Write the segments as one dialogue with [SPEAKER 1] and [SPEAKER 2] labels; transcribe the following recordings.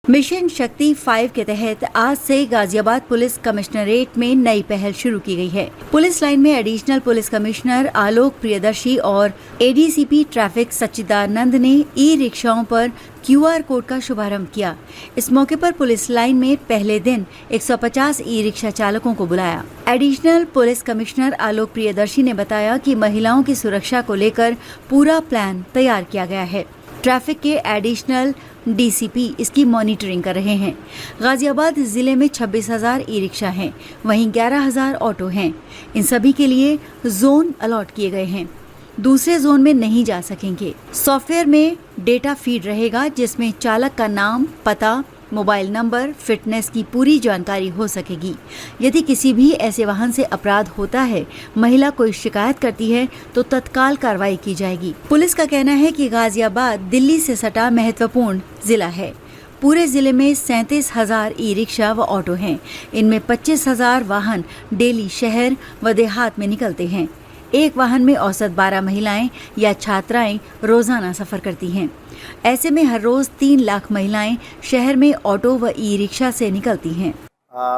[SPEAKER 1] Mission शक्ति 5 के तहत आज से गाजियाबाद पुलिस कमिश्नरेट में नई पहल शुरू की गई है। पुलिस लाइन में एडिशनल पुलिस कमिश्नर आलोक प्रियदर्शी और एडीसीपी ट्रैफिक सच्चिदानंद ने ई रिक्शाओं पर QR कोड का शुभारंभ किया। इस मौके पर पुलिस लाइन में पहले दिन 150 ई रिक्शा चालकों को बुलाया। एडिशनल पुलिस कमिश्नर आलोक प्रियदर्शी ने बताया कि महिलाओं की सुरक्षा को लेकर पूरा प्लान तैयार किया गया है। ट्रैफिक के एडिशनल डीसीपी इसकी मॉनिटरिंग कर रहे हैं। गाजियाबाद जिले में 26,000 ई रिक्शा हैं, वहीं 11,000 ऑटो हैं। इन सभी के लिए जोन अलॉट किए गए हैं। दूसरे जोन में नहीं जा सकेंगे। सॉफ्टवेयर में डेटा फीड रहेगा जिसमें चालक का नाम, पता, मोबाइल नंबर, फिटनेस की पूरी जानकारी हो सकेगी। यदि किसी भी ऐसे वाहन से अपराध होता है, महिला कोई शिकायत करती है तो तत्काल कार्रवाई की जाएगी। पुलिस का कहना है कि गाजियाबाद दिल्ली से सटा महत्वपूर्ण जिला है। पूरे जिले में 37,000 ई रिक्शा व ऑटो हैं। इनमें 25,000 वाहन डेली शहर व देहात में निकलते हैं। एक वाहन में औसत 12 महिलाएं या छात्राएं रोजाना सफर करती हैं। ऐसे में हर रोज 3 लाख महिलाएं शहर में ऑटो व ई रिक्शा से निकलती हैं।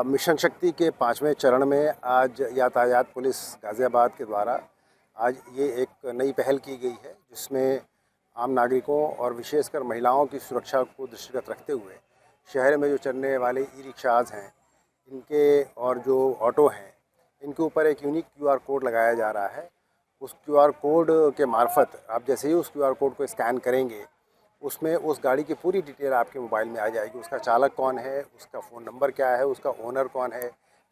[SPEAKER 2] मिशन शक्ति के 5वें चरण में आज यातायात पुलिस गाजियाबाद के द्वारा आज ये एक नई पहल की गई है, जिसमें आम नागरिकों और विशेषकर महिलाओं की सुरक्षा को दृष्टिगत रखते हुए शहर में जो चलने वाले ई रिक्शाज हैं इनके और जो ऑटो हैं इनके ऊपर एक यूनिक QR कोड लगाया जा रहा है। उस QR कोड के मार्फत आप जैसे ही उस QR कोड को स्कैन करेंगे, उसमें उस गाड़ी की पूरी डिटेल आपके मोबाइल में आ जाएगी। उसका चालक कौन है, उसका फ़ोन नंबर क्या है, उसका ओनर कौन है,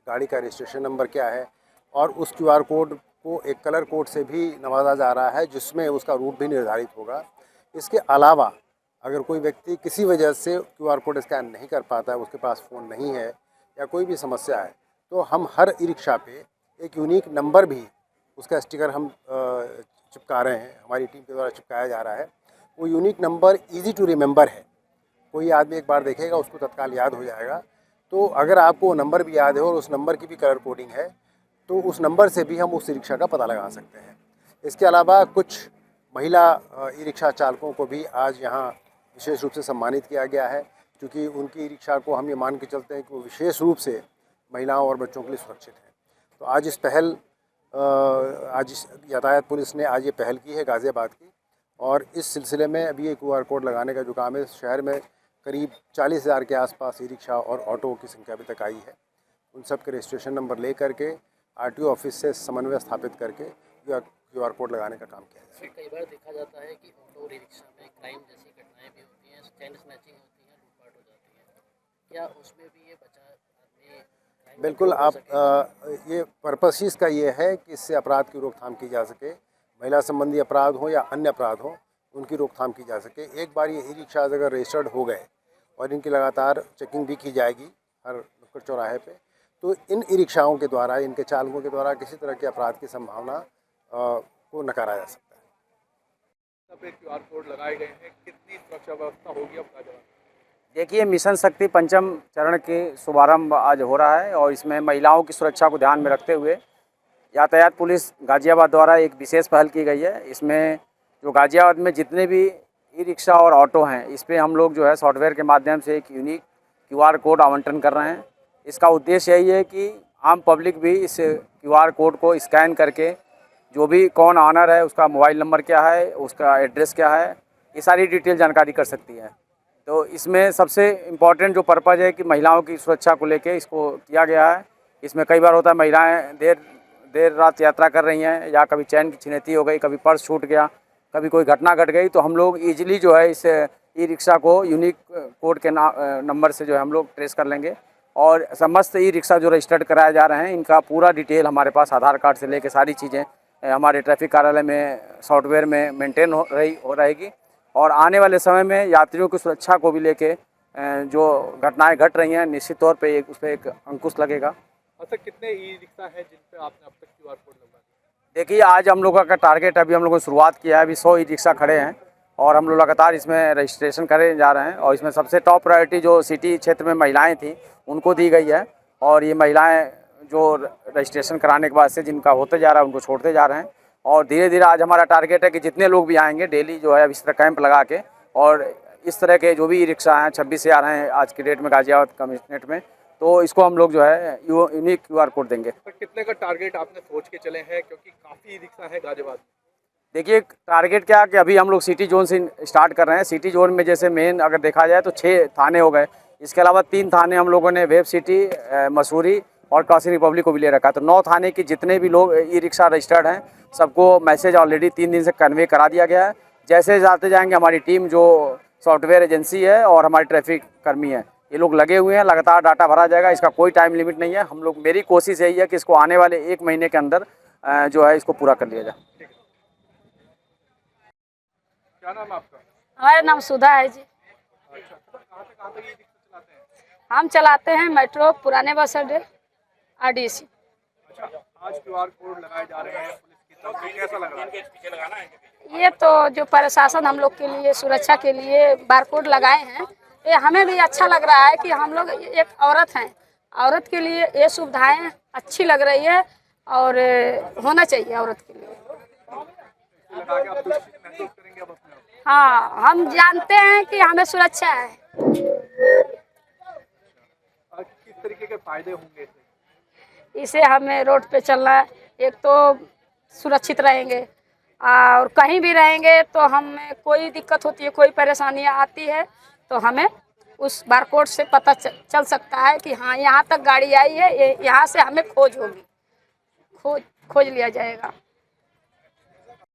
[SPEAKER 2] गाड़ी का रजिस्ट्रेशन नंबर क्या है, और उस QR कोड को एक कलर कोड से भी नवाजा जा रहा है जिसमें उसका रूट भी निर्धारित होगा। इसके अलावा अगर कोई व्यक्ति किसी वजह से QR कोड स्कैन नहीं कर पाता है, उसके पास फ़ोन नहीं है या कोई भी समस्या है, तो हम हर ई रिक्शा पे एक यूनिक नंबर भी उसका स्टिकर हम चिपका रहे हैं, हमारी टीम के द्वारा चिपकाया जा रहा है। वो unique number easy to remember है। कोई आदमी एक बार देखेगा उसको तत्काल याद हो जाएगा। तो अगर आपको वो नंबर भी याद है और उस नंबर की भी कलर कोडिंग है तो उस नंबर से भी हम उस ई रिक्शा का पता लगा सकते हैं। इसके अलावा कुछ महिला ई रिक्शा चालकों को भी आज यहाँ विशेष रूप से सम्मानित किया गया है, क्योंकि उनकी ई रिक्शा को हम ये मान के चलते हैं कि वो विशेष रूप से महिलाओं और बच्चों के लिए सुरक्षित है। तो आज इस यातायात पुलिस ने आज ये पहल की है गाज़ियाबाद की, और इस सिलसिले में अभी एक QR कोड लगाने का जो काम है, शहर में करीब 40,000 के आसपास ई रिक्शा और ऑटो की संख्या अभी तक आई है। उन सब के रजिस्ट्रेशन नंबर ले करके RTO ऑफिस से समन्वय स्थापित करके QR कोड लगाने का काम किया है।
[SPEAKER 3] कई बार देखा जाता है कि ऑटो रिक्शा में क्राइम जैसी घटनाएं भी होती हैं, चैन स्नैचिंग होती है, लूटपाट हो जाती है। क्या उसमें भी ये बचा आदमी?
[SPEAKER 2] बिल्कुल, आप ये पर्पस ही इसका ये है कि इससे अपराध की रोकथाम की जा सके। महिला संबंधी अपराध हो या अन्य अपराध हो, उनकी रोकथाम की जा सके। एक बार ये ई रिक्शा अगर रजिस्टर्ड हो गए और इनकी लगातार चेकिंग भी की जाएगी हर नुक्कड़ चौराहे पे, तो इन ई रिक्शाओं के द्वारा, इनके चालकों के द्वारा किसी तरह के अपराध की संभावना को नकारा जा सकता है।
[SPEAKER 4] QR कोड लगाए गए हैं, कितनी सुरक्षा व्यवस्था होगी अब गाजियाबाद?
[SPEAKER 5] देखिए, मिशन शक्ति 5वें चरण के शुभारंभ आज हो रहा है और इसमें महिलाओं की सुरक्षा को ध्यान में रखते हुए यातायात पुलिस गाजियाबाद द्वारा एक विशेष पहल की गई है। इसमें जो गाजियाबाद में जितने भी ई रिक्शा और ऑटो हैं, इस पर हम लोग जो है सॉफ्टवेयर के माध्यम से एक यूनिक QR कोड आवंटन कर रहे हैं। इसका उद्देश्य यही है कि आम पब्लिक भी इस QR कोड को स्कैन करके जो भी कौन ऑनर है, उसका मोबाइल नंबर क्या है, उसका एड्रेस क्या है, ये सारी डिटेल जानकारी कर सकती है। तो इसमें सबसे इम्पॉर्टेंट जो पर्पज़ है कि महिलाओं की सुरक्षा को लेके इसको किया गया है। इसमें कई बार होता है महिलाएं देर रात यात्रा कर रही हैं, या कभी चैन की छिनैती हो गई, कभी पर्स छूट गया, कभी कोई घटना घट गई, तो हम लोग ईजिली जो है इस ई रिक्शा को यूनिक कोड के नंबर से जो है हम लोग ट्रेस कर लेंगे। और समस्त ई रिक्शा जो रजिस्टर्ड कराए जा रहे हैं, इनका पूरा डिटेल हमारे पास आधार कार्ड से लेके सारी चीज़ें हमारे ट्रैफिक कार्यालय में सॉफ्टवेयर में मेंटेन हो रहेगी। और आने वाले समय में यात्रियों की सुरक्षा को भी लेके जो घटनाएं घट रही हैं, निश्चित तौर पे उस पर एक अंकुश लगेगा।
[SPEAKER 4] अच्छा, कितने ई रिक्शा हैं जिन पे आपने अब तक QR कोड लगवा दिया?
[SPEAKER 5] देखिए, आज हम लोगों का टारगेट, अभी हम लोगों ने शुरुआत किया है, अभी 100 ई रिक्शा खड़े हैं और हम लोग लगातार इसमें रजिस्ट्रेशन करे जा रहे हैं। और इसमें सबसे टॉप प्रायोरिटी जो सिटी क्षेत्र में महिलाएँ थी उनको दी गई है, और ये महिलाएँ जो रजिस्ट्रेशन कराने के बाद से जिनका होते जा रहा है उनको छोड़ते जा रहे हैं। और धीरे धीरे आज हमारा टारगेट है कि जितने लोग भी आएंगे डेली जो है इस तरह कैंप लगा के और इस तरह के जो भी ई रिक्शा हैं 26 से आ रहे हैं आज की डेट में गाजियाबाद कमिश्नरेट में, तो इसको हम लोग जो है यूनिक QR कोड देंगे।
[SPEAKER 4] पर कितने का टारगेट आपने सोच के चले हैं, क्योंकि काफ़ी ई रिक्शा है गाजियाबाद में?
[SPEAKER 5] देखिए टारगेट क्या कि अभी हम लोग सिटी जोन से स्टार्ट कर रहे हैं। सिटी जोन में जैसे मेन अगर देखा जाए तो 6 थाने हो गए, इसके अलावा 3 थाने हम लोगों ने वेब सिटी, मसूरी और क्रॉसिंग रिपब्लिक को भी ले रखा है। तो 9 थाने की जितने भी लोग ई रिक्शा रजिस्टर्ड हैं सबको मैसेज ऑलरेडी 3 दिन से कन्वे करा दिया गया है। जैसे जाते जाएंगे हमारी टीम जो सॉफ्टवेयर एजेंसी है और हमारे ट्रैफिक कर्मी हैं, ये लोग लगे हुए हैं, लगातार डाटा भरा जाएगा। इसका कोई टाइम लिमिट नहीं है। हम लोग, मेरी कोशिश यही है कि इसको आने वाले 1 महीने के अंदर जो है इसको पूरा कर लिया जाए।
[SPEAKER 4] क्या नाम है आपका?
[SPEAKER 6] हमारा नाम सुधा है जी।
[SPEAKER 4] अच्छा, तो कहाँ तक ई रिक्शा चलाते हैं?
[SPEAKER 6] हम चलाते हैं मेट्रो, पुराने बस अड्डे, RDC।
[SPEAKER 4] अच्छा, आज QR कोड लगाए जा रहे हैं पुलिस की तरफ से, कैसा लग रहा है?
[SPEAKER 6] ये तो जो प्रशासन हम लोग के लिए सुरक्षा के लिए बारकोड लगाए हैं, ये हमें भी अच्छा लग रहा है कि हम लोग एक औरत हैं, औरत के लिए ये सुविधाएं अच्छी लग रही है और होना चाहिए औरत के लिए।
[SPEAKER 4] लगा के आप सुरक्षित महसूस करेंगे अब अपने आप?
[SPEAKER 6] हाँ, हम जानते हैं कि हमें सुरक्षा है।
[SPEAKER 4] किस तरीके के फायदे होंगे इससे?
[SPEAKER 6] इसे हमें रोड पे चलना, एक तो सुरक्षित रहेंगे और कहीं भी रहेंगे तो हमें कोई दिक्कत होती है, कोई परेशानी आती है तो हमें उस बारकोड से पता चल सकता है कि हाँ यहाँ तक गाड़ी आई है, यहाँ से हमें खोज होगी, खोज लिया जाएगा।